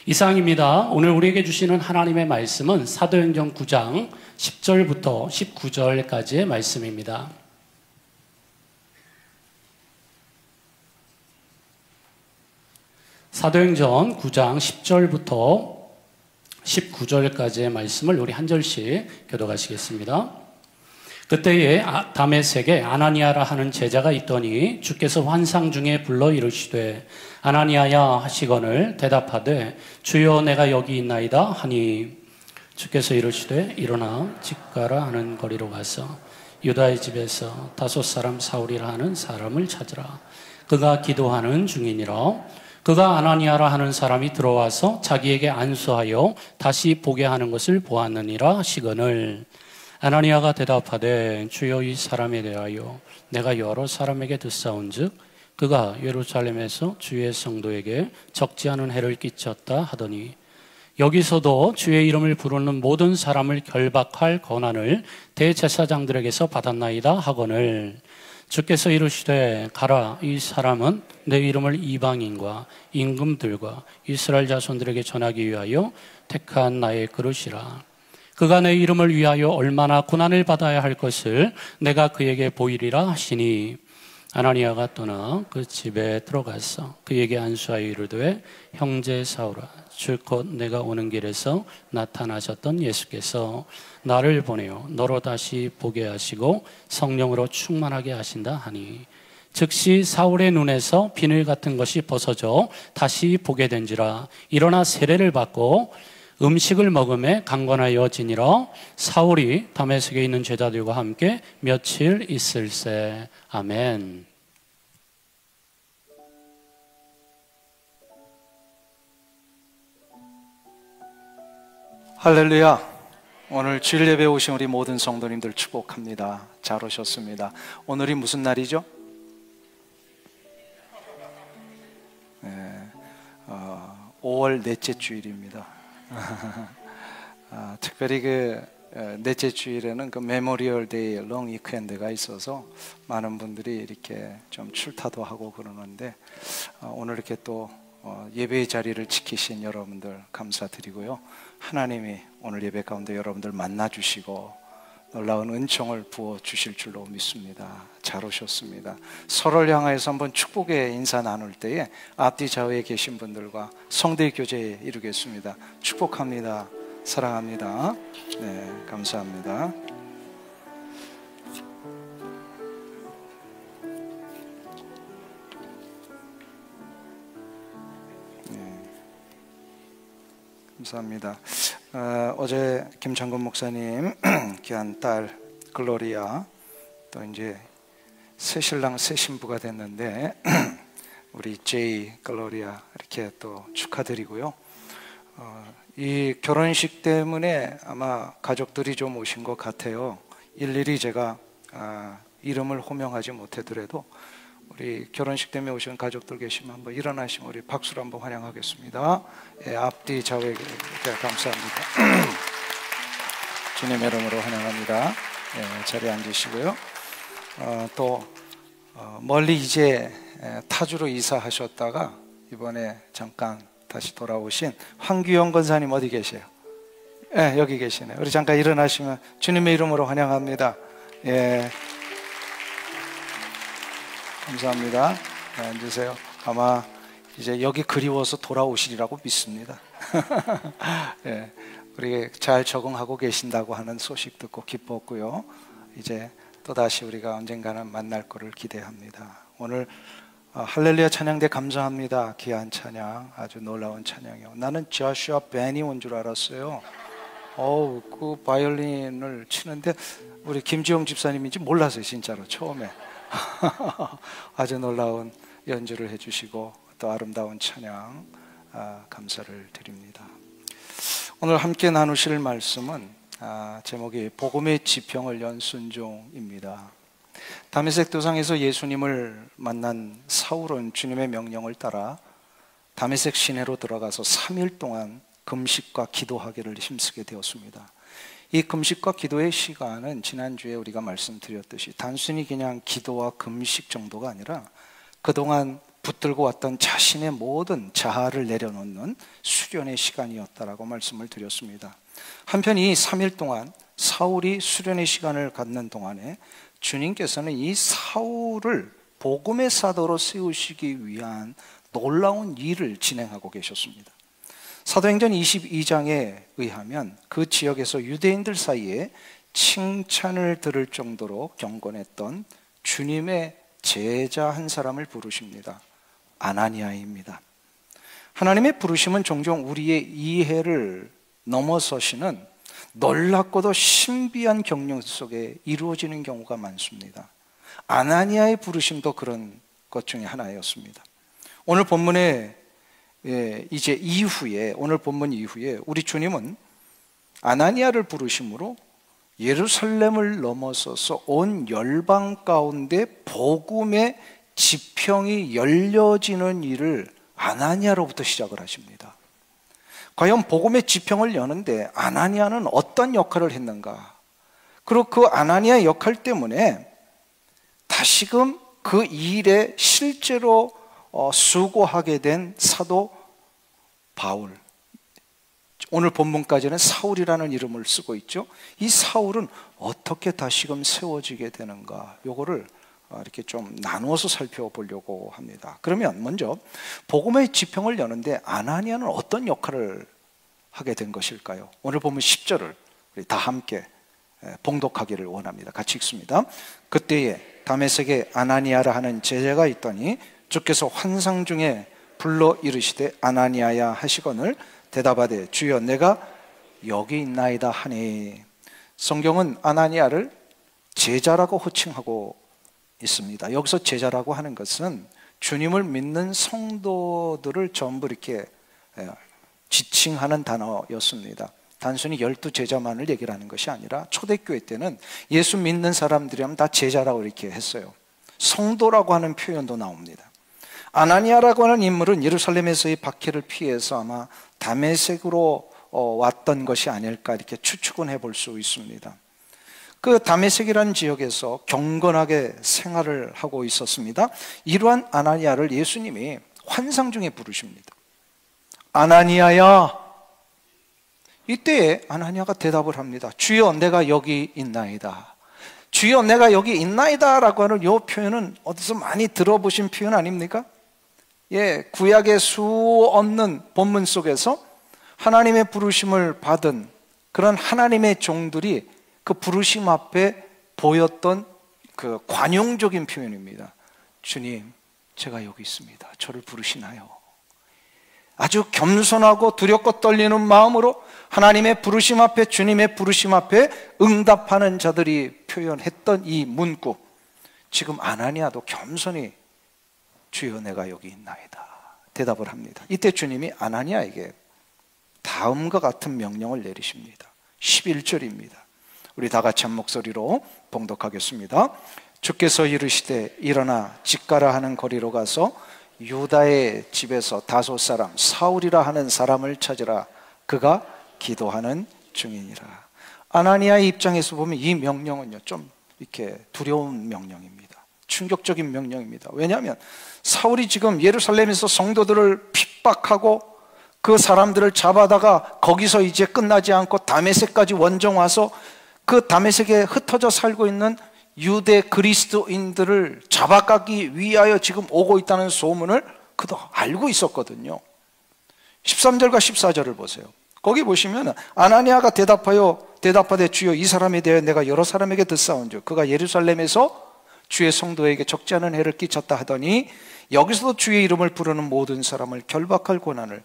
이상입니다. 오늘 우리에게 주시는 하나님의 말씀은 사도행전 9장 10절부터 19절까지의 말씀입니다. 사도행전 9장 10절부터 19절까지의 말씀을 우리 한 절씩 교독하시겠습니다. 그때에 다메섹에 아나니아라 하는 제자가 있더니 주께서 환상 중에 불러 이르시되 아나니아야 하시거늘 대답하되 주여 내가 여기 있나이다 하니 주께서 이르시되 일어나 집가라 하는 거리로 가서 유다의 집에서 다섯 사람 사울이라 하는 사람을 찾으라. 그가 기도하는 중이니라. 그가 아나니아라 하는 사람이 들어와서 자기에게 안수하여 다시 보게 하는 것을 보았느니라 하시거늘 아나니아가 대답하되 주여 이 사람에 대하여 내가 여러 사람에게 듣사온즉 그가 예루살렘에서 주의 성도에게 적지 않은 해를 끼쳤다 하더니 여기서도 주의 이름을 부르는 모든 사람을 결박할 권한을 대제사장들에게서 받았나이다 하거늘 주께서 이르시되 가라. 이 사람은 내 이름을 이방인과 임금들과 이스라엘 자손들에게 전하기 위하여 택한 나의 그릇이라. 그가 내 이름을 위하여 얼마나 고난을 받아야 할 것을 내가 그에게 보이리라 하시니 아나니아가 떠나 그 집에 들어가서 그에게 안수하여 이르되 형제 사울아 주 곧 내가 오는 길에서 나타나셨던 예수께서 나를 보내어 너로 다시 보게 하시고 성령으로 충만하게 하신다 하니 즉시 사울의 눈에서 비늘 같은 것이 벗어져 다시 보게 된지라. 일어나 세례를 받고 음식을 먹음에 강건하여지니라. 사울이 다메섹에 있는 제자들과 함께 며칠 있을세. 아멘. 할렐루야. 오늘 주일 예배에 오신 우리 모든 성도님들 축복합니다. 잘 오셨습니다. 오늘이 무슨 날이죠? 5월 넷째 주일입니다. 특별히 넷째 주일에는 메모리얼 데이 롱 위크엔드가 있어서 많은 분들이 이렇게 좀 출타도 하고 그러는데 오늘 이렇게 또 예배의 자리를 지키신 여러분들 감사드리고요. 하나님이 오늘 예배 가운데 여러분들 만나주시고 놀라운 은총을 부어주실 줄로 믿습니다. 잘 오셨습니다. 서로를 향하여서 한번 축복의 인사 나눌 때에 앞뒤 좌우에 계신 분들과 성대 교제 이루겠습니다. 축복합니다. 사랑합니다. 네, 감사합니다. 감사합니다. 어제 김창건 목사님 귀한 딸 글로리아 또 이제 새 신랑 새 신부가 됐는데 우리 제이 글로리아 이렇게 또 축하드리고요. 이 결혼식 때문에 아마 가족들이 좀 오신 것 같아요. 일일이 제가 이름을 호명하지 못하더라도 우리 결혼식 때문에 오신 가족들 계시면 한번 일어나시면 우리 박수로 한번 환영하겠습니다. 예, 앞뒤 좌우에 감사합니다. 주님의 이름으로 환영합니다. 예, 자리에 앉으시고요. 또 멀리 이제 타주로 이사하셨다가 이번에 잠깐 다시 돌아오신 황규영 권사님 어디 계세요? 예, 여기 계시네요. 우리 잠깐 일어나시면 주님의 이름으로 환영합니다. 예. 감사합니다. 네, 앉으세요. 아마 이제 여기 그리워서 돌아오시리라고 믿습니다. 네, 우리 잘 적응하고 계신다고 하는 소식 듣고 기뻤고요. 이제 또다시 우리가 언젠가는 만날 거를 기대합니다. 오늘 할렐루야 찬양대 감사합니다. 귀한 찬양, 아주 놀라운 찬양이요. 나는 조슈아 벤이 온 줄 알았어요. 그 바이올린을 치는데 우리 김지영 집사님인지 몰랐어요. 진짜로 처음에. 아주 놀라운 연주를 해주시고 또 아름다운 찬양 감사를 드립니다. 오늘 함께 나누실 말씀은 제목이 복음의 지평을 연 순종입니다. 다메섹 도상에서 예수님을 만난 사울은 주님의 명령을 따라 다메섹 시내로 들어가서 3일 동안 금식과 기도하기를 힘쓰게 되었습니다. 이 금식과 기도의 시간은 지난주에 우리가 말씀드렸듯이 단순히 그냥 기도와 금식 정도가 아니라 그동안 붙들고 왔던 자신의 모든 자아를 내려놓는 수련의 시간이었다라고 말씀을 드렸습니다. 한편 이 3일 동안 사울이 수련의 시간을 갖는 동안에 주님께서는 이 사울을 복음의 사도로 세우시기 위한 놀라운 일을 진행하고 계셨습니다. 사도행전 22장에 의하면 그 지역에서 유대인들 사이에 칭찬을 들을 정도로 경건했던 주님의 제자 한 사람을 부르십니다. 아나니아입니다. 하나님의 부르심은 종종 우리의 이해를 넘어서시는 놀랍고도 신비한 경륜 속에 이루어지는 경우가 많습니다. 아나니아의 부르심도 그런 것 중에 하나였습니다. 오늘 본문에 이제 이후에, 오늘 본문 이후에 우리 주님은 아나니아를 부르심으로 예루살렘을 넘어서서 온 열방 가운데 복음의 지평이 열려지는 일을 아나니아로부터 시작을 하십니다. 과연 복음의 지평을 여는데 아나니아는 어떤 역할을 했는가? 그리고 그 아나니아의 역할 때문에 다시금 그 일에 실제로 수고하게 된 사도 바울, 오늘 본문까지는 사울이라는 이름을 쓰고 있죠. 이 사울은 어떻게 다시금 세워지게 되는가, 요거를 이렇게 좀 나누어서 살펴보려고 합니다. 그러면 먼저 복음의 지평을 여는데 아나니아는 어떤 역할을 하게 된 것일까요? 오늘 보면 10절을 우리 다 함께 봉독하기를 원합니다. 같이 읽습니다. 그때에 다메섹에 아나니아라 하는 제자가 있더니 주께서 환상 중에 불러 이르시되 아나니아야 하시거늘 대답하되 주여 내가 여기 있나이다 하니. 성경은 아나니아를 제자라고 호칭하고 있습니다. 여기서 제자라고 하는 것은 주님을 믿는 성도들을 전부 이렇게 지칭하는 단어였습니다. 단순히 12제자만을 얘기를 하는 것이 아니라 초대교회 때는 예수 믿는 사람들이면 다 제자라고 이렇게 했어요. 성도라고 하는 표현도 나옵니다. 아나니아라고 하는 인물은 예루살렘에서의 박해를 피해서 아마 다메섹으로 왔던 것이 아닐까 이렇게 추측은 해볼 수 있습니다. 그 다메섹이라는 지역에서 경건하게 생활을 하고 있었습니다. 이러한 아나니아를 예수님이 환상 중에 부르십니다. 아나니아야. 이때에 아나니아가 대답을 합니다. 주여 내가 여기 있나이다. 주여 내가 여기 있나이다 라고 하는 이 표현은 어디서 많이 들어보신 표현 아닙니까? 구약의 수 없는 본문 속에서 하나님의 부르심을 받은 그런 하나님의 종들이 그 부르심 앞에 보였던 그 관용적인 표현입니다. 주님, 제가 여기 있습니다. 저를 부르시나요? 아주 겸손하고 두렵고 떨리는 마음으로 하나님의 부르심 앞에, 주님의 부르심 앞에 응답하는 자들이 표현했던 이 문구, 지금 아나니아도 겸손히 주여 내가 여기 있나이다 대답을 합니다. 이때 주님이 아나니아에게 다음과 같은 명령을 내리십니다. 11절입니다. 우리 다 같이 한 목소리로 봉독하겠습니다. 주께서 이르시되 일어나 직가라 하는 거리로 가서 유다의 집에서 다섯 사람 사울이라 하는 사람을 찾으라. 그가 기도하는 중이니라. 아나니아의 입장에서 보면 이 명령은요 좀 이렇게 두려운 명령입니다. 충격적인 명령입니다. 왜냐하면 사울이 지금 예루살렘에서 성도들을 핍박하고 그 사람들을 잡아다가 거기서 이제 끝나지 않고 다메섹까지 원정 와서 그 다메섹에 흩어져 살고 있는 유대 그리스도인들을 잡아가기 위하여 지금 오고 있다는 소문을 그도 알고 있었거든요. 13절과 14절을 보세요. 거기 보시면 아나니아가 대답하되 주여 이 사람에 대해 내가 여러 사람에게 듣사온즉 그가 예루살렘에서 주의 성도에게 적지 않은 해를 끼쳤다 하더니 여기서도 주의 이름을 부르는 모든 사람을 결박할 권한을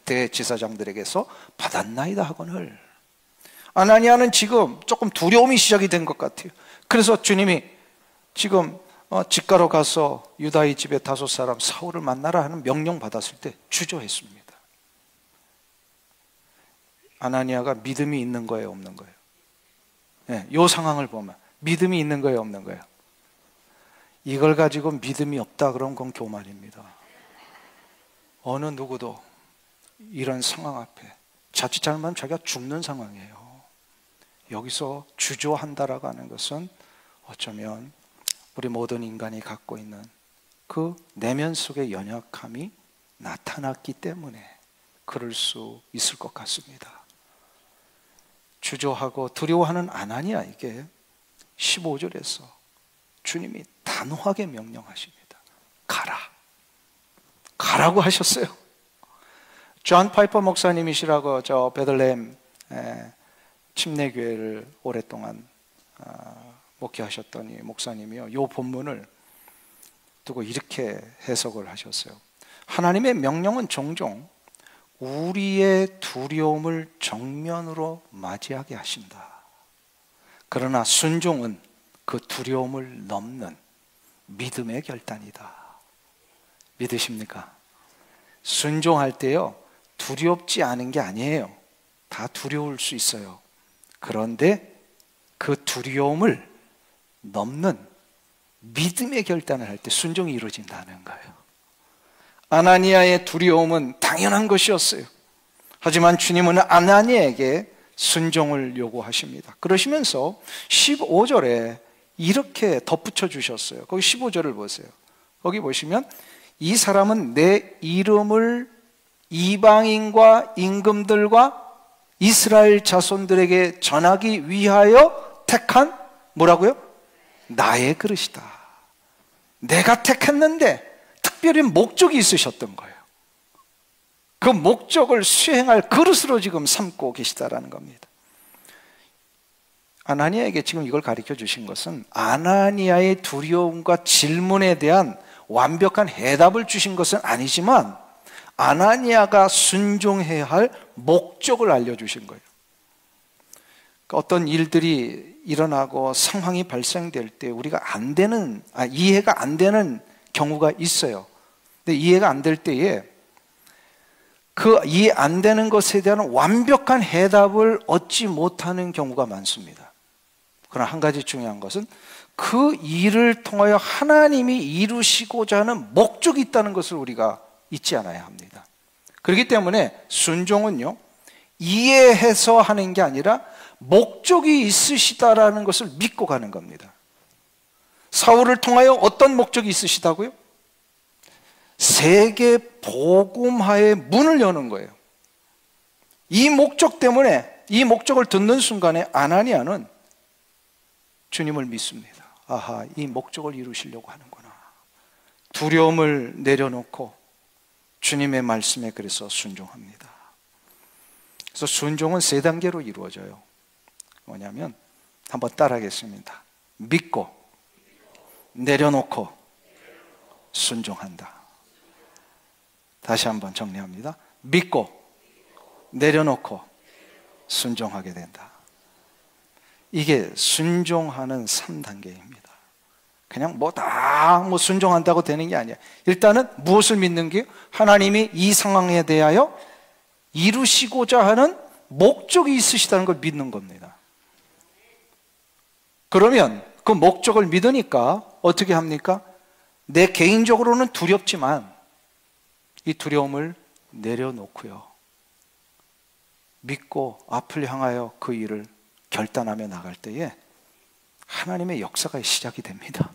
대제사장들에게서 받았나이다 하거늘. 아나니아는 지금 조금 두려움이 시작이 된 것 같아요. 그래서 주님이 지금 직가로 가서 유다의 집에 다섯 사람 사울을 만나라 하는 명령 받았을 때 주저했습니다. 아나니아가 믿음이 있는 거예요, 없는 거예요? 이 상황을 보면 믿음이 있는 거예요, 없는 거예요? 이걸 가지고 믿음이 없다 그런 건 교만입니다. 어느 누구도 이런 상황 앞에 자칫 잘못하면 자기가 죽는 상황이에요. 여기서 주저한다라고 하는 것은 어쩌면 우리 모든 인간이 갖고 있는 그 내면 속의 연약함이 나타났기 때문에 그럴 수 있을 것 같습니다. 주저하고 두려워하는 아나니아에게 15절에서 주님이 단호하게 명령하십니다. 가라. 가라고 하셨어요. 존 파이퍼 목사님이시라고 저 베들레헴 침례교회를 오랫동안 목회하셨더니 목사님이요, 이 본문을 두고 이렇게 해석을 하셨어요. 하나님의 명령은 종종 우리의 두려움을 정면으로 맞이하게 하신다. 그러나 순종은 그 두려움을 넘는 믿음의 결단이다. 믿으십니까? 순종할 때요, 두렵지 않은 게 아니에요. 다 두려울 수 있어요. 그런데 그 두려움을 넘는 믿음의 결단을 할 때 순종이 이루어진다는 거예요. 아나니아의 두려움은 당연한 것이었어요. 하지만 주님은 아나니아에게 순종을 요구하십니다. 그러시면서 15절에 이렇게 덧붙여 주셨어요. 거기 15절을 보세요. 거기 보시면 이 사람은 내 이름을 이방인과 임금들과 이스라엘 자손들에게 전하기 위하여 택한 뭐라고요? 나의 그릇이다. 내가 택했는데 특별히 목적이 있으셨던 거예요. 그 목적을 수행할 그릇으로 지금 삼고 계시다라는 겁니다. 아나니아에게 지금 이걸 가르쳐 주신 것은 아나니아의 두려움과 질문에 대한 완벽한 해답을 주신 것은 아니지만 아나니아가 순종해야 할 목적을 알려주신 거예요. 그러니까 어떤 일들이 일어나고 상황이 발생될 때 우리가 이해가 안 되는 경우가 있어요. 근데 이해가 안 될 때에 그 이해 안 되는 것에 대한 완벽한 해답을 얻지 못하는 경우가 많습니다. 그러나 한 가지 중요한 것은 그 일을 통하여 하나님이 이루시고자 하는 목적이 있다는 것을 우리가 잊지 않아야 합니다. 그렇기 때문에 순종은요, 이해해서 하는 게 아니라 목적이 있으시다라는 것을 믿고 가는 겁니다. 사울을 통하여 어떤 목적이 있으시다고요? 세계 복음화의 문을 여는 거예요. 이 목적 때문에, 이 목적을 듣는 순간에 아나니아는 주님을 믿습니다. 아하, 이 목적을 이루시려고 하는구나. 두려움을 내려놓고 주님의 말씀에 그래서 순종합니다. 그래서 순종은 세 단계로 이루어져요. 뭐냐면 한번 따라하겠습니다. 믿고 내려놓고 순종한다. 다시 한번 정리합니다. 믿고 내려놓고 순종하게 된다. 이게 순종하는 3단계입니다. 그냥 다 순종한다고 되는 게 아니야. 일단은 무엇을 믿는 게 하나님이 이 상황에 대하여 이루시고자 하는 목적이 있으시다는 걸 믿는 겁니다. 그러면 그 목적을 믿으니까 어떻게 합니까? 내 개인적으로는 두렵지만 이 두려움을 내려놓고요, 믿고 앞을 향하여 그 일을 결단하며 나갈 때에 하나님의 역사가 시작이 됩니다.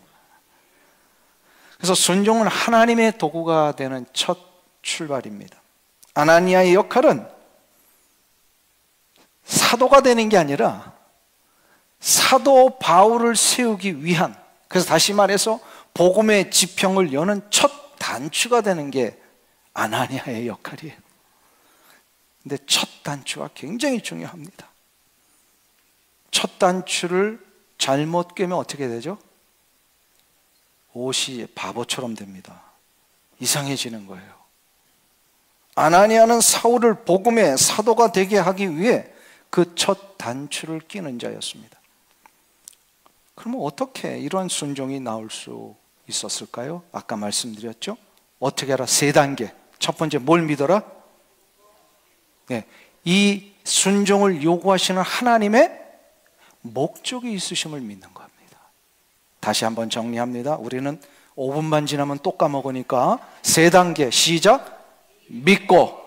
그래서 순종은 하나님의 도구가 되는 첫 출발입니다. 아나니아의 역할은 사도가 되는 게 아니라 사도 바울을 세우기 위한, 그래서 다시 말해서 복음의 지평을 여는 첫 단추가 되는 게 아나니아의 역할이에요. 근데 첫 단추가 굉장히 중요합니다. 첫 단추를 잘못 꿰면 어떻게 되죠? 옷이 바보처럼 됩니다. 이상해지는 거예요. 아나니아는 사울을 복음의 사도가 되게 하기 위해 그 첫 단추를 끼는 자였습니다. 그러면 어떻게 이러한 순종이 나올 수 있었을까요? 아까 말씀드렸죠? 어떻게 하라? 3단계. 첫 번째, 뭘 믿어라? 네, 이 순종을 요구하시는 하나님의 목적이 있으심을 믿는 겁니다. 다시 한번 정리합니다. 우리는 5분만 지나면 또 까먹으니까 3단계 시작. 믿고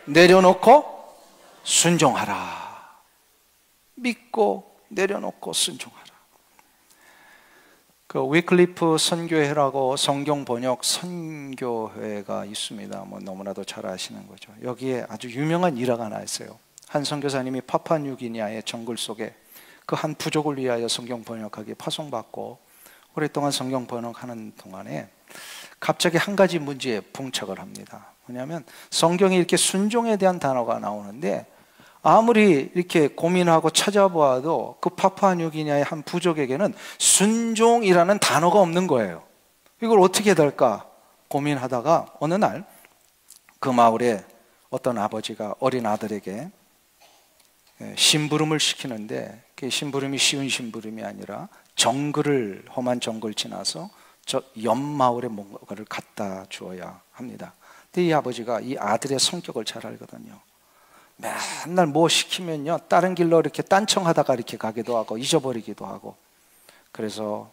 내려놓고 순종하라. 믿고 내려놓고 순종하라. 그 위클리프 선교회라고 성경 번역 선교회가 있습니다. 뭐 너무나도 잘 아시는 거죠. 여기에 아주 유명한 일화가 하나 있어요. 한 선교사님이 파푸아뉴기니아의 정글 속에 그 한 부족을 위하여 성경 번역하기 파송받고 오랫동안 성경 번역하는 동안에 갑자기 한 가지 문제에 봉착을 합니다. 뭐냐면 성경에 이렇게 순종에 대한 단어가 나오는데 아무리 이렇게 고민하고 찾아보아도 그 파푸아뉴기니아의 한 부족에게는 순종이라는 단어가 없는 거예요. 이걸 어떻게 해야 될까 고민하다가 어느 날 그 마을에 어떤 아버지가 어린 아들에게 심부름을 시키는데 그 심부름이 쉬운 심부름이 아니라 정글을 험한 정글 지나서 저 옆 마을에 뭔가를 갖다 주어야 합니다. 근데 이 아버지가 이 아들의 성격을 잘 알거든요. 맨날 뭐 시키면요 다른 길로 이렇게 딴청하다가 이렇게 가기도 하고 잊어버리기도 하고 그래서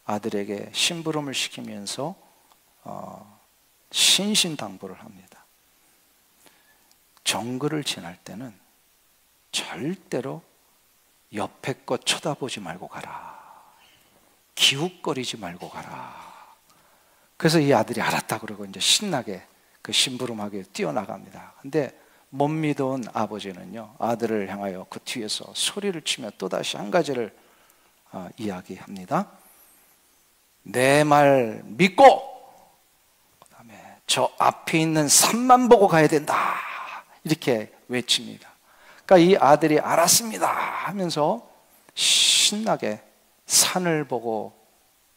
아들에게 심부름을 시키면서 신신당부를 합니다. 정글을 지날 때는 절대로 옆에 거 쳐다보지 말고 가라. 기웃거리지 말고 가라. 그래서 이 아들이 알았다 그러고 이제 신나게 그 심부름하게 뛰어나갑니다. 근데 못 믿어온 아버지는요 아들을 향하여 그 뒤에서 소리를 치며 또다시 한 가지를 이야기합니다. 내 말 믿고 그 다음에 저 앞에 있는 산만 보고 가야 된다 이렇게 외칩니다. 그러니까 이 아들이 알았습니다 하면서 신나게 산을 보고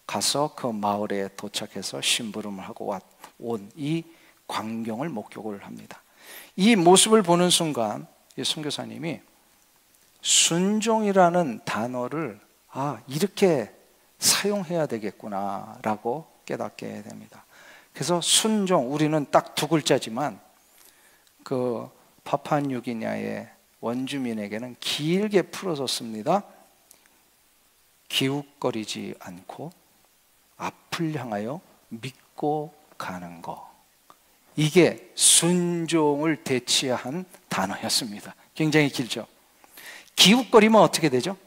가서 그 마을에 도착해서 심부름을 하고 온 이 광경을 목격을 합니다. 이 모습을 보는 순간 이 선교사님이 순종이라는 단어를 이렇게 사용해야 되겠구나 라고 깨닫게 됩니다. 그래서 순종, 우리는 딱 두 글자지만 그 파푸아뉴기니아의 원주민에게는 길게 풀어졌습니다. 기웃거리지 않고 앞을 향하여 믿고 가는 거, 이게 순종을 대치한 단어였습니다. 굉장히 길죠. 기웃거리면 어떻게 되죠?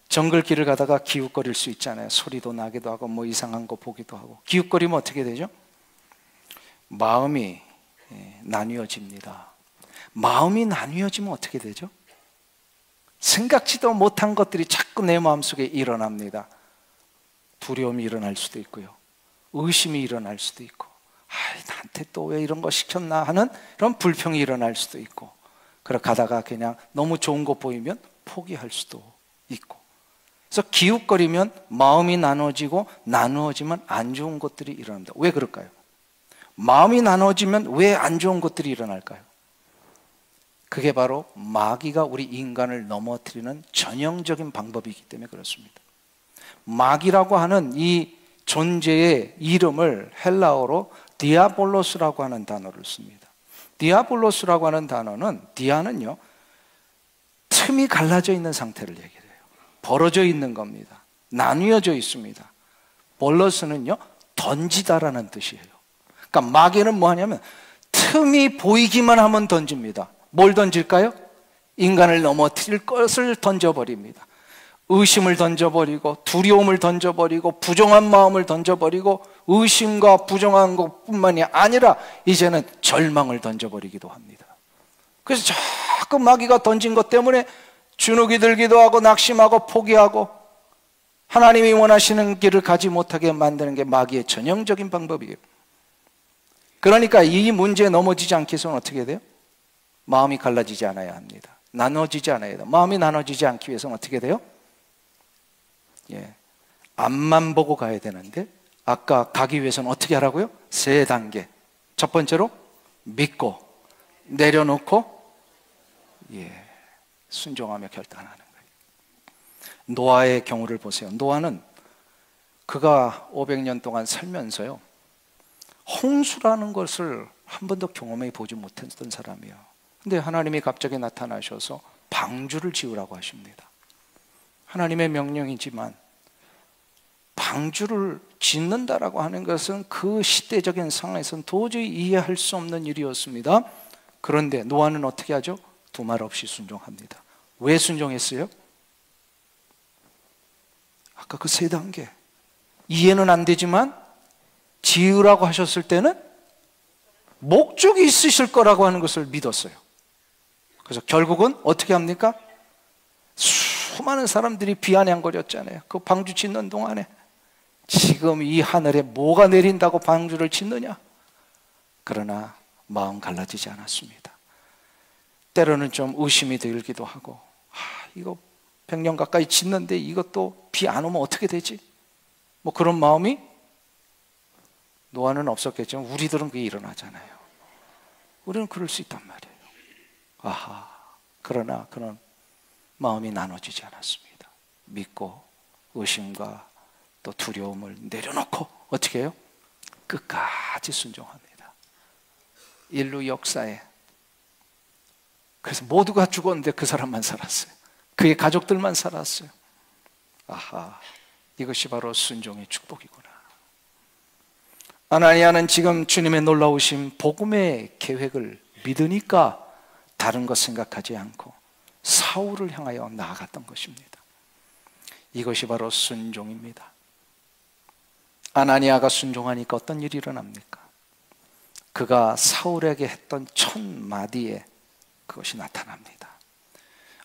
정글길을 가다가 기웃거릴 수 있잖아요. 소리도 나기도 하고 뭐 이상한 거 보기도 하고. 기웃거리면 어떻게 되죠? 마음이 나뉘어집니다. 마음이 나뉘어지면 어떻게 되죠? 생각지도 못한 것들이 자꾸 내 마음속에 일어납니다. 두려움이 일어날 수도 있고요, 의심이 일어날 수도 있고, 나한테 또 왜 이런 거 시켰나 하는 그런 불평이 일어날 수도 있고, 그렇게 가다가 그냥 너무 좋은 거 보이면 포기할 수도 있고. 그래서 기웃거리면 마음이 나누어지고, 나누어지면 안 좋은 것들이 일어납니다. 왜 그럴까요? 마음이 나누어지면 왜 안 좋은 것들이 일어날까요? 그게 바로 마귀가 우리 인간을 넘어뜨리는 전형적인 방법이기 때문에 그렇습니다. 마귀라고 하는 이 존재의 이름을 헬라어로 디아볼로스라고 하는 단어를 씁니다. 디아볼로스라고 하는 단어는, 디아는요 틈이 갈라져 있는 상태를 얘기해요. 벌어져 있는 겁니다. 나뉘어져 있습니다. 볼로스는요 던지다라는 뜻이에요. 그러니까 마귀는 뭐 하냐면 틈이 보이기만 하면 던집니다. 뭘 던질까요? 인간을 넘어뜨릴 것을 던져버립니다. 의심을 던져버리고, 두려움을 던져버리고, 부정한 마음을 던져버리고, 의심과 부정한 것뿐만이 아니라 이제는 절망을 던져버리기도 합니다. 그래서 자꾸 마귀가 던진 것 때문에 주눅이 들기도 하고, 낙심하고, 포기하고, 하나님이 원하시는 길을 가지 못하게 만드는 게 마귀의 전형적인 방법이에요. 그러니까 이 문제에 넘어지지 않기 위해서는 어떻게 돼요? 마음이 갈라지지 않아야 합니다. 나눠지지 않아야 돼요. 마음이 나눠지지 않기 위해서는 어떻게 돼요? 앞만 보고 가야 되는데, 아까 가기 위해서는 어떻게 하라고요? 3단계. 첫 번째로 믿고, 내려놓고, 순종하며 결단하는 거예요. 노아의 경우를 보세요. 노아는 그가 500년 동안 살면서요 홍수라는 것을 한 번도 경험해 보지 못했던 사람이에요. 근데 하나님이 갑자기 나타나셔서 방주를 지으라고 하십니다. 하나님의 명령이지만 방주를 짓는다라고 하는 것은 그 시대적인 상황에서는 도저히 이해할 수 없는 일이었습니다. 그런데 노아는 어떻게 하죠? 두말 없이 순종합니다. 왜 순종했어요? 아까 그 세 단계. 이해는 안 되지만 지으라고 하셨을 때는 목적이 있으실 거라고 하는 것을 믿었어요. 그래서 결국은 어떻게 합니까? 수많은 사람들이 비아냥거렸잖아요. 그 방주 짓는 동안에. 지금 이 하늘에 뭐가 내린다고 방주를 짓느냐? 그러나 마음 갈라지지 않았습니다. 때로는 좀 의심이 들기도 하고, 이거 100년 가까이 짓는데 이것도 비 안 오면 어떻게 되지? 뭐 그런 마음이 노아는 없었겠지만 우리들은 그게 일어나잖아요. 우리는 그럴 수 있단 말이에요. 그러나 그런 마음이 나눠지지 않았습니다. 믿고 의심과 또 두려움을 내려놓고 어떻게 해요? 끝까지 순종합니다. 인류 역사에. 그래서 모두가 죽었는데 그 사람만 살았어요. 그의 가족들만 살았어요. 이것이 바로 순종의 축복이구나. 아나니아는 지금 주님의 놀라우신 복음의 계획을 믿으니까 다른 것 생각하지 않고 사울을 향하여 나아갔던 것입니다. 이것이 바로 순종입니다. 아나니아가 순종하니까 어떤 일이 일어납니까? 그가 사울에게 했던 첫 마디에 그것이 나타납니다.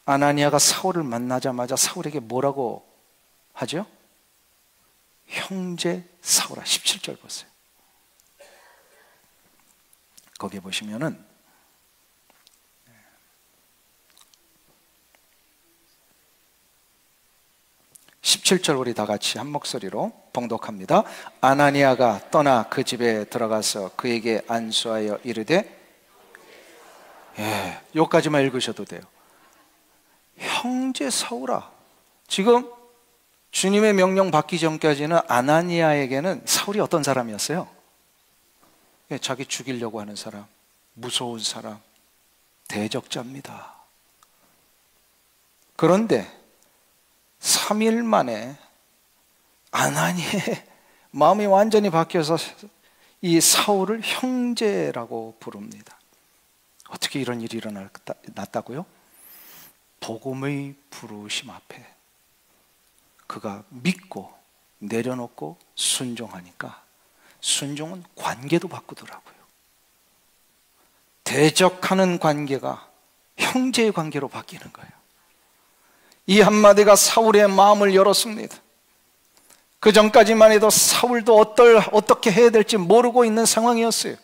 아나니아가 사울을 만나자마자 사울에게 뭐라고 하죠? 형제 사울아. 17절 보세요. 거기 보시면은 17절 우리 다 같이 한 목소리로 봉독합니다. 아나니아가 떠나 그 집에 들어가서 그에게 안수하여 이르되, 여기까지만 읽으셔도 돼요. 형제 사울아. 지금 주님의 명령 받기 전까지는 아나니아에게는 사울이 어떤 사람이었어요? 자기 죽이려고 하는 사람, 무서운 사람, 대적자입니다. 그런데 3일 만에 아나니아의 마음이 완전히 바뀌어서 이 사울을 형제라고 부릅니다. 어떻게 이런 일이 일어났다고요? 복음의 부르심 앞에 그가 믿고 내려놓고 순종하니까 순종은 관계도 바꾸더라고요. 대적하는 관계가 형제의 관계로 바뀌는 거예요. 이 한마디가 사울의 마음을 열었습니다. 그 전까지만 해도 사울도 어떻게 해야 될지 모르고 있는 상황이었어요.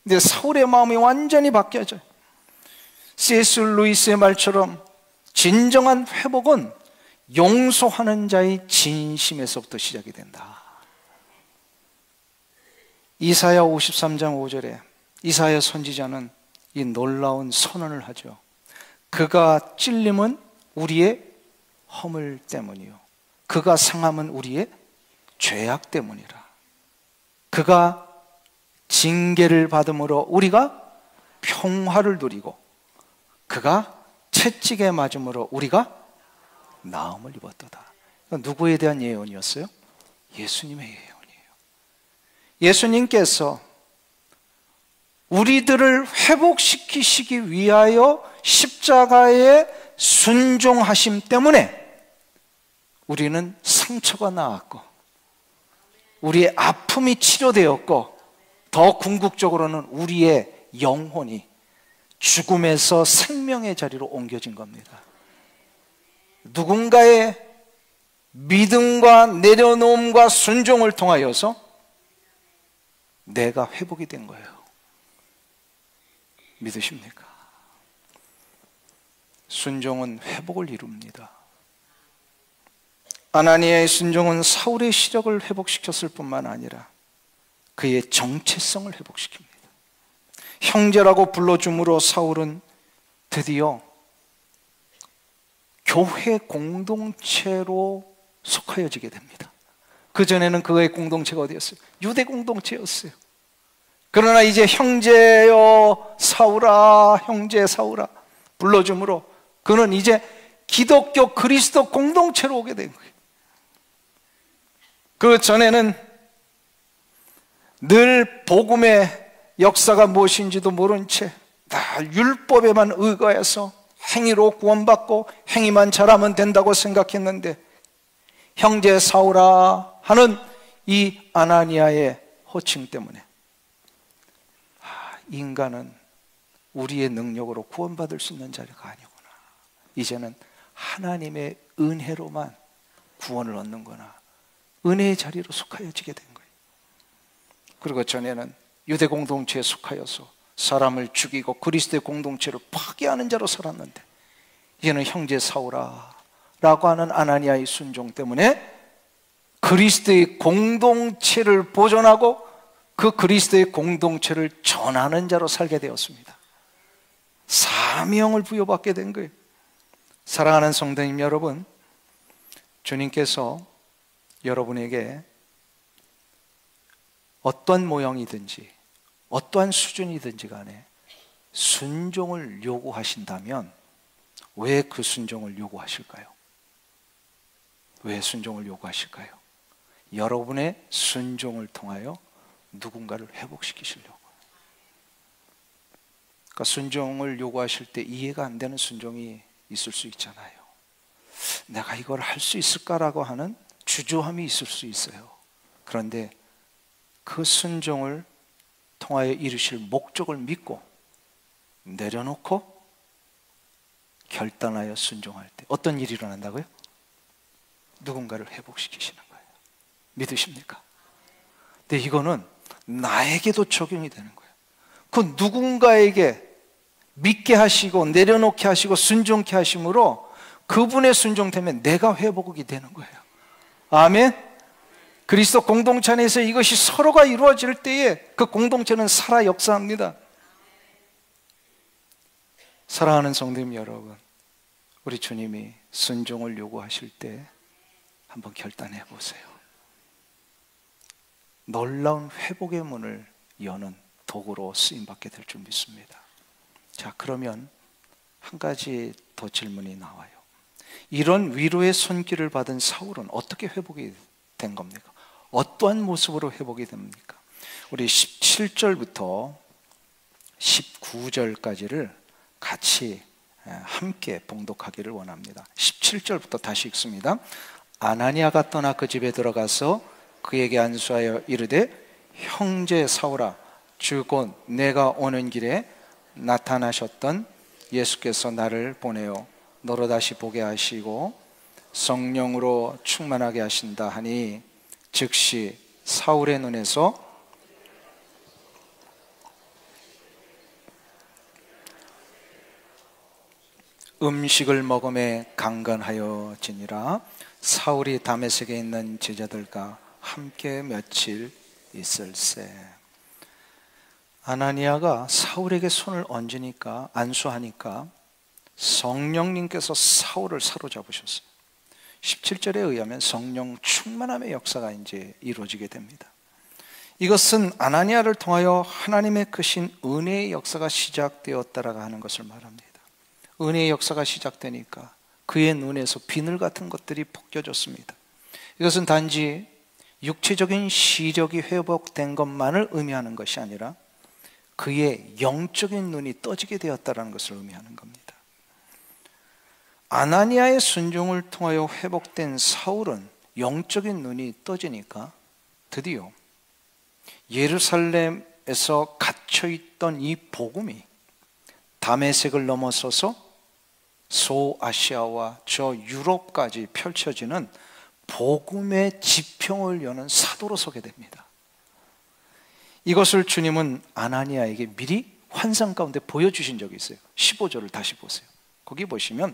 근데 사울의 마음이 완전히 바뀌어져요. C.S. 루이스의 말처럼 진정한 회복은 용서하는 자의 진심에서부터 시작이 된다. 이사야 53장 5절에 이사야 선지자는 이 놀라운 선언을 하죠. 그가 찔림은 우리의 허물 때문이요 그가 상함은 우리의 죄악 때문이라. 그가 징계를 받음으로 우리가 평화를 누리고 그가 채찍에 맞음으로 우리가 나음을 입었도다. 누구에 대한 예언이었어요? 예수님의 예언이에요. 예수님께서 우리들을 회복시키시기 위하여 십자가에 순종하심 때문에 우리는 상처가 나았고 우리의 아픔이 치료되었고 더 궁극적으로는 우리의 영혼이 죽음에서 생명의 자리로 옮겨진 겁니다. 누군가의 믿음과 내려놓음과 순종을 통하여서 내가 회복이 된 거예요. 믿으십니까? 순종은 회복을 이룹니다. 아나니아의 순종은 사울의 시력을 회복시켰을 뿐만 아니라 그의 정체성을 회복시킵니다. 형제라고 불러줌으로 사울은 드디어 교회 공동체로 속하여지게 됩니다. 그전에는 그의 공동체가 어디였어요? 유대 공동체였어요. 그러나 이제 형제여 사울아, 형제 사울아 불러줌으로 그는 이제 기독교 그리스도 공동체로 오게 된 거예요. 그 전에는 늘 복음의 역사가 무엇인지도 모른 채 다 율법에만 의거해서 행위로 구원받고 행위만 잘하면 된다고 생각했는데 형제 사울아 하는 이 아나니아의 호칭 때문에 인간은 우리의 능력으로 구원받을 수 있는 자리가 아니구나. 이제는 하나님의 은혜로만 구원을 얻는구나. 은혜의 자리로 속하여지게 된 거예요. 그리고 전에는 유대 공동체에 속하여서 사람을 죽이고 그리스도의 공동체를 파괴하는 자로 살았는데 이제는 형제 사울아 라고 하는 아나니아의 순종 때문에 그리스도의 공동체를 보존하고 그 그리스도의 공동체를 전하는 자로 살게 되었습니다. 사명을 부여받게 된 거예요. 사랑하는 성도님 여러분, 주님께서 여러분에게 어떤 모형이든지 어떠한 수준이든지 간에 순종을 요구하신다면 왜 그 순종을 요구하실까요? 왜 순종을 요구하실까요? 여러분의 순종을 통하여 누군가를 회복시키시려고. 그러니까 순종을 요구하실 때 이해가 안 되는 순종이 있을 수 있잖아요. 내가 이걸 할 수 있을까라고 하는 주저함이 있을 수 있어요. 그런데 그 순종을 통하여 이루실 목적을 믿고 내려놓고 결단하여 순종할 때 어떤 일이 일어난다고요? 누군가를 회복시키시는 거예요. 믿으십니까? 근데 이거는 나에게도 적용이 되는 거예요. 그 누군가에게 믿게 하시고 내려놓게 하시고 순종케 하심으로 그분의 순종되면 내가 회복이 되는 거예요. 아멘. 그리스도 공동체 안에서 이것이 서로가 이루어질 때에 그 공동체는 살아 역사합니다. 사랑하는 성도님 여러분, 우리 주님이 순종을 요구하실 때 한번 결단해 보세요. 놀라운 회복의 문을 여는 도구로 쓰임받게 될 줄 믿습니다. 자, 그러면 한 가지 더 질문이 나와요. 이런 위로의 손길을 받은 사울은 어떻게 회복이 된 겁니까? 어떠한 모습으로 회복이 됩니까? 우리 17절부터 19절까지를 같이 함께 봉독하기를 원합니다. 17절부터 다시 읽습니다. 아나니아가 떠나 그 집에 들어가서 그에게 안수하여 이르되 형제 사울아, 주 곧 내가 오는 길에 나타나셨던 예수께서 나를 보내어 너로 다시 보게 하시고 성령으로 충만하게 하신다 하니 즉시 사울의 눈에서 음식을 먹음에 강건하여지니라. 사울이 다메섹에 있는 제자들과 함께 며칠 있을세. 아나니아가 사울에게 손을 얹으니까, 안수하니까 성령님께서 사울을 사로잡으셨어요. 17절에 의하면 성령 충만함의 역사가 이제 이루어지게 됩니다. 이것은 아나니아를 통하여 하나님의 크신 은혜의 역사가 시작되었다라고 하는 것을 말합니다. 은혜의 역사가 시작되니까 그의 눈에서 비늘 같은 것들이 벗겨졌습니다. 이것은 단지 육체적인 시력이 회복된 것만을 의미하는 것이 아니라 그의 영적인 눈이 떠지게 되었다는 것을 의미하는 겁니다. 아나니아의 순종을 통하여 회복된 사울은 영적인 눈이 떠지니까 드디어 예루살렘에서 갇혀있던 이 복음이 다메섹을 넘어서서 소아시아와 저 유럽까지 펼쳐지는 복음의 지평을 여는 사도로 서게 됩니다. 이것을 주님은 아나니아에게 미리 환상 가운데 보여주신 적이 있어요. 15절을 다시 보세요. 거기 보시면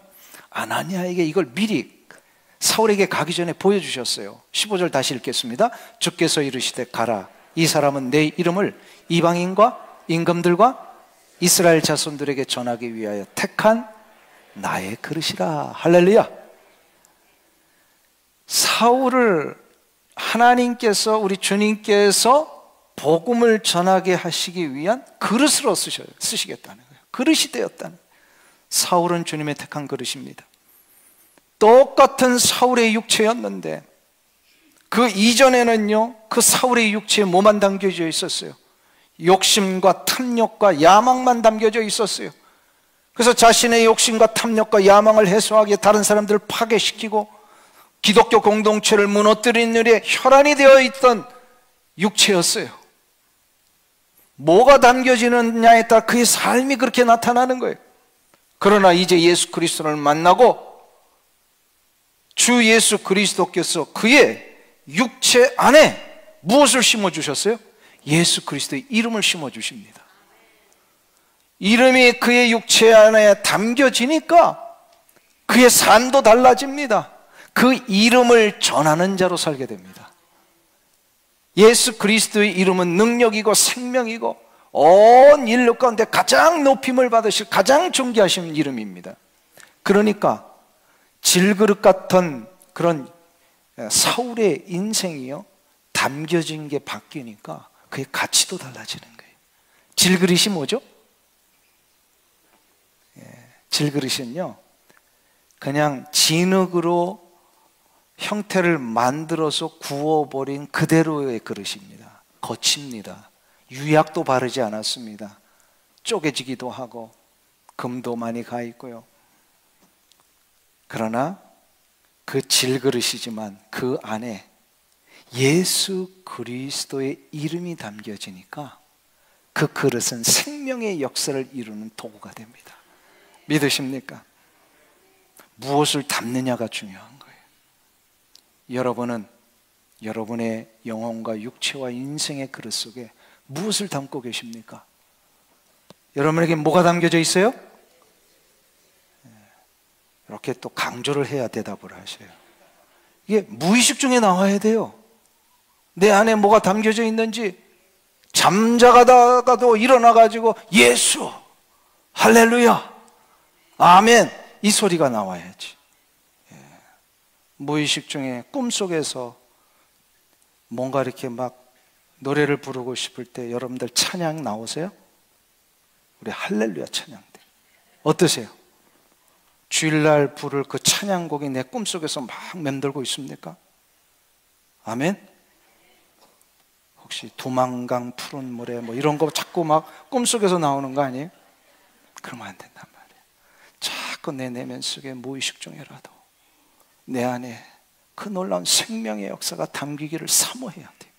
아나니아에게 이걸 미리 사울에게 가기 전에 보여주셨어요. 15절 다시 읽겠습니다. 주께서 이르시되 가라, 이 사람은 내 이름을 이방인과 임금들과 이스라엘 자손들에게 전하기 위하여 택한 나의 그릇이라. 할렐루야. 사울을 하나님께서, 우리 주님께서 복음을 전하게 하시기 위한 그릇으로 쓰시겠다는 거예요. 그릇이 되었다는 거예요. 사울은 주님의 택한 그릇입니다. 똑같은 사울의 육체였는데 그 이전에는요, 그 사울의 육체에 뭐만 담겨져 있었어요? 욕심과 탐욕과 야망만 담겨져 있었어요. 그래서 자신의 욕심과 탐욕과 야망을 해소하기에 다른 사람들을 파괴시키고 기독교 공동체를 무너뜨리는 일에 혈안이 되어 있던 육체였어요. 뭐가 담겨지느냐에 따라 그의 삶이 그렇게 나타나는 거예요. 그러나 이제 예수 그리스도를 만나고 주 예수 그리스도께서 그의 육체 안에 무엇을 심어주셨어요? 예수 그리스도의 이름을 심어주십니다. 이름이 그의 육체 안에 담겨지니까 그의 삶도 달라집니다. 그 이름을 전하는 자로 살게 됩니다. 예수 그리스도의 이름은 능력이고 생명이고 온 인류 가운데 가장 높임을 받으실 가장 존귀하신 이름입니다. 그러니까 질그릇 같은 그런 사울의 인생이요 담겨진 게 바뀌니까 그의 가치도 달라지는 거예요. 질그릇이 뭐죠? 질그릇은요 그냥 진흙으로 형태를 만들어서 구워버린 그대로의 그릇입니다. 거칩니다. 유약도 바르지 않았습니다. 쪼개지기도 하고 금도 많이 가 있고요. 그러나 그 질그릇이지만 그 안에 예수 그리스도의 이름이 담겨지니까 그 그릇은 생명의 역사를 이루는 도구가 됩니다. 믿으십니까? 무엇을 담느냐가 중요한 거예요. 여러분은 여러분의 영혼과 육체와 인생의 그릇 속에 무엇을 담고 계십니까? 여러분에게 뭐가 담겨져 있어요? 이렇게 또 강조를 해야 대답을 하셔요. 이게 무의식 중에 나와야 돼요. 내 안에 뭐가 담겨져 있는지 잠자가다가도 일어나가지고 예수, 할렐루야, 아멘 이 소리가 나와야지. 무의식 중에 꿈속에서 뭔가 이렇게 막 노래를 부르고 싶을 때 여러분들 찬양 나오세요? 우리 할렐루야 찬양대 어떠세요? 주일날 부를 그 찬양곡이 내 꿈속에서 막 맴돌고 있습니까? 아멘? 혹시 도망강 푸른 물에 뭐 이런 거 자꾸 막 꿈속에서 나오는 거 아니에요? 그러면 안 된단 말이에요. 자꾸 내 내면 속에 무의식 중에라도 내 안에 그 놀라운 생명의 역사가 담기기를 사모해야 돼요.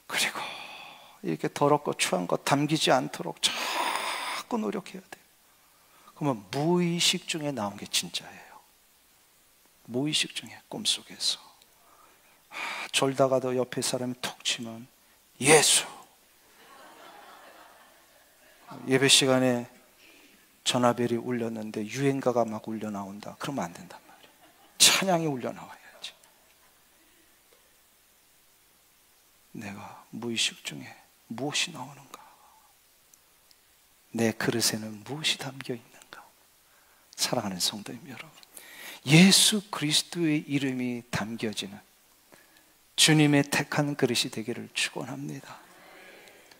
그리고 이렇게 더럽고 추한 것 담기지 않도록 자꾸 노력해야 돼요. 그러면 무의식 중에 나온 게 진짜예요. 무의식 중에 꿈속에서 졸다가도 옆에 사람이 톡 치면 예수. 예배 시간에 전화벨이 울렸는데 유행가가 막 울려 나온다. 그러면 안 된단 말이에요. 찬양이 울려 나와야지. 내가 무의식 중에 무엇이 나오는가? 내 그릇에는 무엇이 담겨 있는가? 사랑하는 성도님 여러분, 예수 그리스도의 이름이 담겨지는 주님의 택한 그릇이 되기를 축원합니다.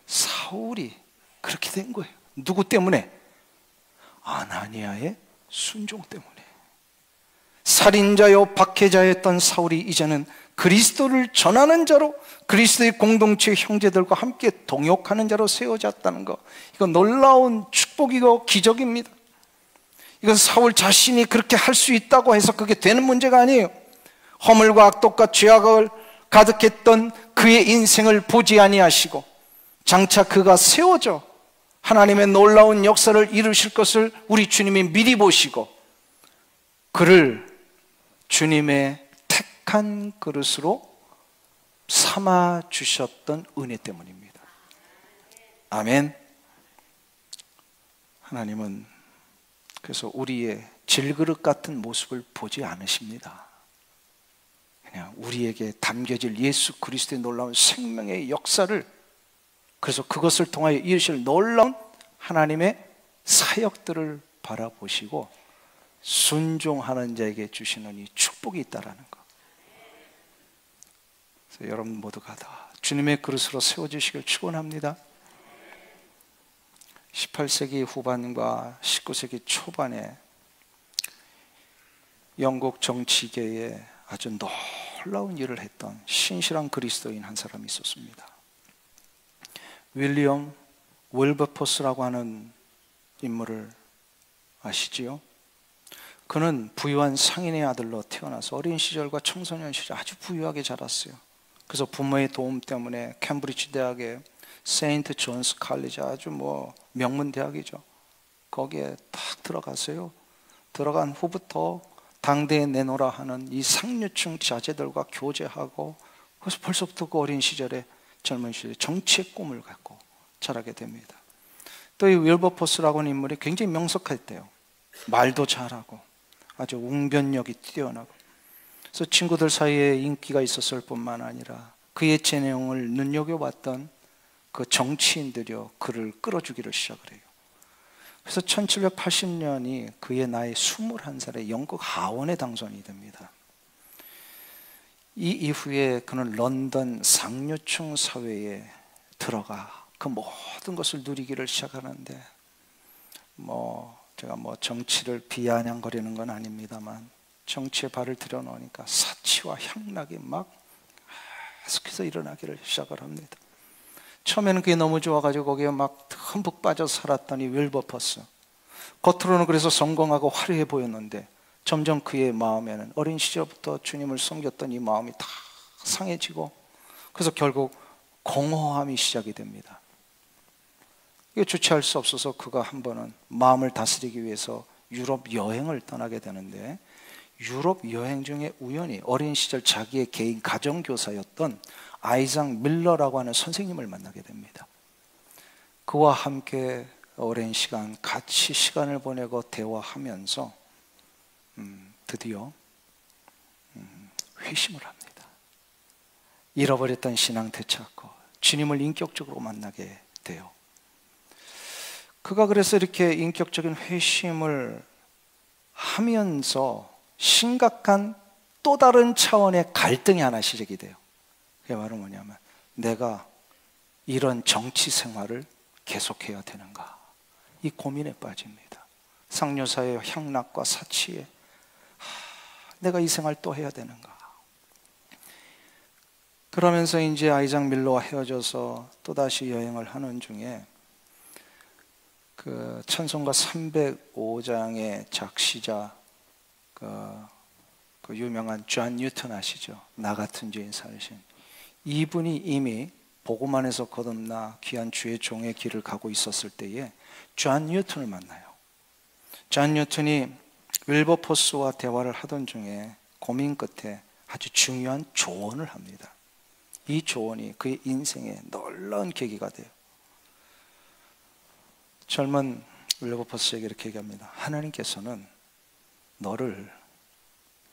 사울이 그렇게 된 거예요. 누구 때문에? 아나니아의 순종 때문에. 살인자요 박해자였던 사울이 이제는 그리스도를 전하는 자로, 그리스도의 공동체 형제들과 함께 동역하는 자로 세워졌다는 것, 이건 놀라운 축복이고 기적입니다. 이건 사울 자신이 그렇게 할 수 있다고 해서 그게 되는 문제가 아니에요. 허물과 악독과 죄악을 가득했던 그의 인생을 보지 아니하시고 장차 그가 세워져 하나님의 놀라운 역사를 이루실 것을 우리 주님이 미리 보시고 그를 주님의 택한 그릇으로 삼아 주셨던 은혜 때문입니다. 아멘. 하나님은 그래서 우리의 질그릇 같은 모습을 보지 않으십니다. 그냥 우리에게 담겨질 예수 그리스도의 놀라운 생명의 역사를, 그래서 그것을 통하여 이루실 놀라운 하나님의 사역들을 바라보시고 순종하는 자에게 주시는 이 축복이 있다라는 것. 그래서 여러분 모두가 다 주님의 그릇으로 세워주시길 축원합니다. 18세기 후반과 19세기 초반에 영국 정치계에 아주 놀라운 일을 했던 신실한 그리스도인 한 사람이 있었습니다. 윌리엄 윌버포스라고 하는 인물을 아시지요? 그는 부유한 상인의 아들로 태어나서 어린 시절과 청소년 시절 아주 부유하게 자랐어요. 그래서 부모의 도움 때문에 캠브리지 대학에 세인트 존스 칼리지, 아주 명문 대학이죠. 거기에 딱 들어갔어요. 들어간 후부터 당대에 내놓으라 하는 이 상류층 자제들과 교제하고, 그래서 벌써부터 그 어린 시절에, 젊은 시절에 정치의 꿈을 갖고 자라게 됩니다. 또 이 윌버포스라고 하는 인물이 굉장히 명석했대요. 말도 잘하고 아주 웅변력이 뛰어나고, 그래서 친구들 사이에 인기가 있었을 뿐만 아니라 그의 재능을 눈여겨봤던 그 정치인들이요, 그를 끌어주기를 시작을 해요. 그래서 1780년이 그의 나이 21살에 영국 하원에 당선이 됩니다. 이 이후에 그는 런던 상류층 사회에 들어가 그 모든 것을 누리기를 시작하는데, 제가 정치를 비아냥거리는 건 아닙니다만, 정치에 발을 들여놓으니까 사치와 향락이 막 계속해서 일어나기를 시작을 합니다. 처음에는 그게 너무 좋아가지고 거기에 막 흠뻑 빠져 살았더니 윌버퍼스, 겉으로는 그래서 성공하고 화려해 보였는데 점점 그의 마음에는 어린 시절부터 주님을 섬겼던 이 마음이 다 상해지고, 그래서 결국 공허함이 시작이 됩니다. 이게 주체할 수 없어서 그가 한 번은 마음을 다스리기 위해서 유럽 여행을 떠나게 되는데, 유럽 여행 중에 우연히 어린 시절 자기의 개인 가정교사였던 아이작 밀러라고 하는 선생님을 만나게 됩니다. 그와 함께 오랜 시간 같이 시간을 보내고 대화하면서 드디어 회심을 합니다. 잃어버렸던 신앙 되찾고 주님을 인격적으로 만나게 돼요. 그가 그래서 이렇게 인격적인 회심을 하면서 심각한 또 다른 차원의 갈등이 하나 시작이 돼요. 그게 바로 뭐냐면, 내가 이런 정치 생활을 계속해야 되는가, 이 고민에 빠집니다. 상류사의 향락과 사치에 내가 이 생활 또 해야 되는가. 그러면서 이제 아이작 밀러와 헤어져서 또다시 여행을 하는 중에 그 찬송가 305장의 작시자 그 유명한 존 뉴턴 아시죠? 나 같은 죄인 살으신 이분이 이미 복음 안에서 거듭나 귀한 주의 종의 길을 가고 있었을 때에 존 뉴턴을 만나요. 존 뉴턴이 윌버포스와 대화를 하던 중에 고민 끝에 아주 중요한 조언을 합니다. 이 조언이 그의 인생에 놀라운 계기가 돼요. 젊은 윌버포스에게 이렇게 얘기합니다. 하나님께서는 너를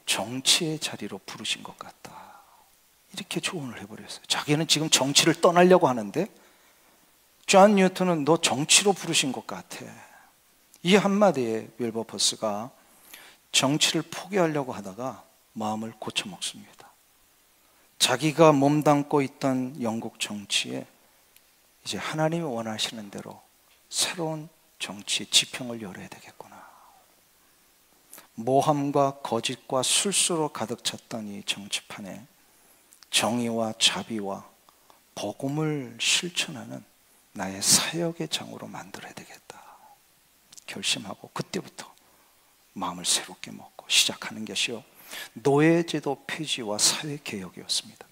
정치의 자리로 부르신 것 같다. 이렇게 조언을 해버렸어요. 자기는 지금 정치를 떠나려고 하는데 존 뉴턴은 너 정치로 부르신 것 같아. 이 한마디에 윌버포스가 정치를 포기하려고 하다가 마음을 고쳐먹습니다. 자기가 몸담고 있던 영국 정치에 이제 하나님이 원하시는 대로 새로운 정치 지평을 열어야 되겠구나. 모함과 거짓과 술수로 가득 찼던 이 정치판에 정의와 자비와 복음을 실천하는 나의 사역의 장으로 만들어야 되겠다 결심하고, 그때부터 마음을 새롭게 먹고 시작하는 것이요, 노예제도 폐지와 사회개혁이었습니다.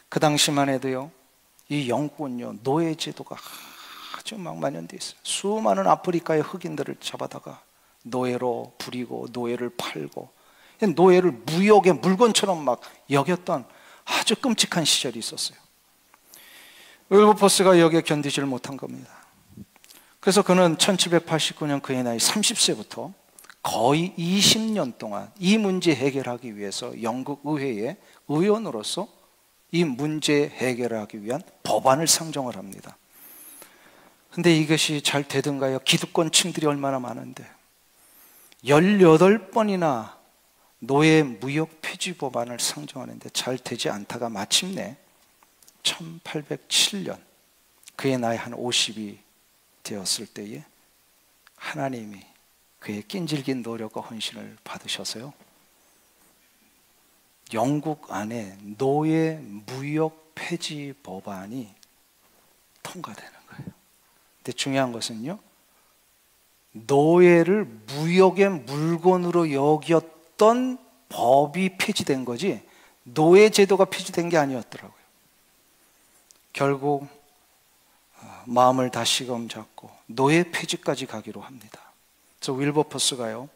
그 당시만 해도요, 이 영국은요, 노예제도가 아주 막 만연되어 있어요. 수많은 아프리카의 흑인들을 잡아다가 노예로 부리고 노예를 팔고, 노예를 무역의 물건처럼 막 여겼던 아주 끔찍한 시절이 있었어요. 윌버포스가 여기에 견디지를 못한 겁니다. 그래서 그는 1789년 그의 나이 30세부터 거의 20년 동안 이 문제 해결하기 위해서 영국 의회의 의원으로서 이 문제 해결하기 위한 법안을 상정을 합니다. 근데 이것이 잘 되던가요? 기득권층들이 얼마나 많은데 18번이나 노예 무역 폐지 법안을 상정하는데 잘 되지 않다가 마침내 1807년 그의 나이 한 50이 되었을 때에 하나님이 그의 끈질긴 노력과 헌신을 받으셔서요, 영국 안에 노예 무역 폐지 법안이 통과되는 거예요. 근데 중요한 것은요, 노예를 무역의 물건으로 여겼던 법이 폐지된 거지 노예 제도가 폐지된 게 아니었더라고요. 결국 마음을 다시금 잡고 노예 폐지까지 가기로 합니다. 그래서 윌버포스가요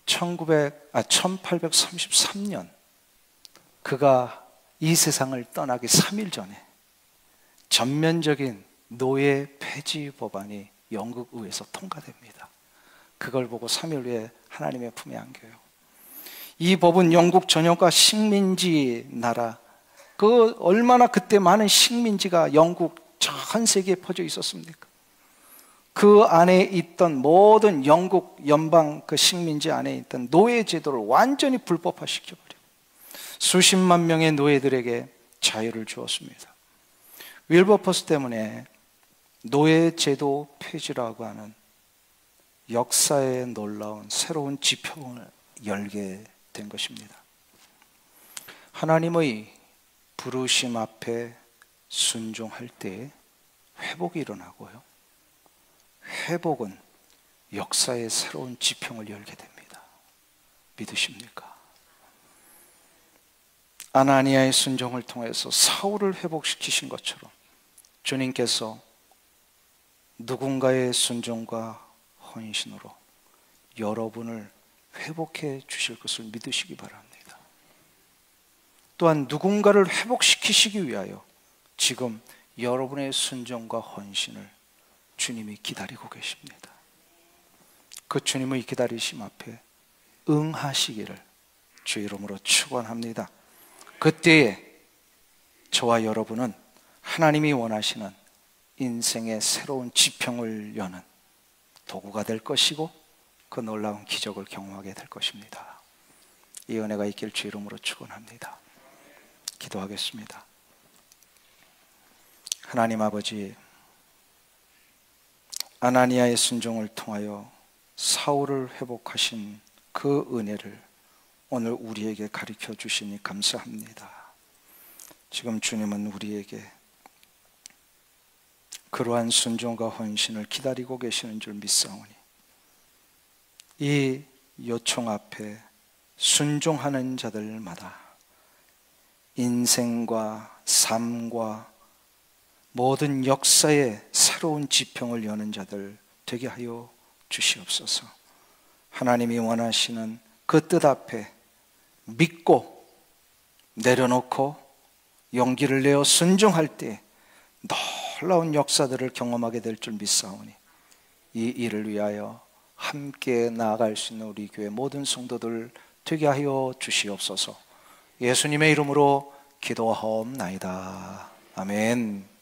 1833년 그가 이 세상을 떠나기 3일 전에 전면적인 노예 폐지 법안이 영국 의회에서 통과됩니다. 그걸 보고 3일 후에 하나님의 품에 안겨요. 이 법은 영국 전역과 식민지 나라, 그 얼마나 그때 많은 식민지가 영국 전 세계에 퍼져 있었습니까? 그 안에 있던 모든 영국 연방 그 식민지 안에 있던 노예 제도를 완전히 불법화시켜버리고 수십만 명의 노예들에게 자유를 주었습니다. 윌버포스 때문에 노예 제도 폐지라고 하는 역사의 놀라운 새로운 지평을 열게 된 것입니다. 하나님의 부르심 앞에 순종할 때 회복이 일어나고요. 회복은 역사의 새로운 지평을 열게 됩니다. 믿으십니까? 아나니아의 순종을 통해서 사울을 회복시키신 것처럼 주님께서 누군가의 순종과 헌신으로 여러분을 회복해 주실 것을 믿으시기 바랍니다. 또한 누군가를 회복시키시기 위하여 지금 여러분의 순종과 헌신을 주님이 기다리고 계십니다. 그 주님의 기다리심 앞에 응하시기를 주 이름으로 축원합니다. 그때에 저와 여러분은 하나님이 원하시는 인생의 새로운 지평을 여는 도구가 될 것이고 그 놀라운 기적을 경험하게 될 것입니다. 이 은혜가 있길 주 이름으로 축원합니다. 기도하겠습니다. 하나님 아버지, 아나니아의 순종을 통하여 사울을 회복하신 그 은혜를 오늘 우리에게 가르쳐 주시니 감사합니다. 지금 주님은 우리에게 그러한 순종과 헌신을 기다리고 계시는 줄 믿사오니 이 요청 앞에 순종하는 자들마다 인생과 삶과 모든 역사의 새로운 지평을 여는 자들 되게 하여 주시옵소서. 하나님이 원하시는 그 뜻 앞에 믿고 내려놓고 용기를 내어 순종할 때 놀라운 역사들을 경험하게 될 줄 믿사오니 이 일을 위하여 함께 나아갈 수 있는 우리 교회 모든 성도들 되게 하여 주시옵소서. 예수님의 이름으로 기도하옵나이다. 아멘.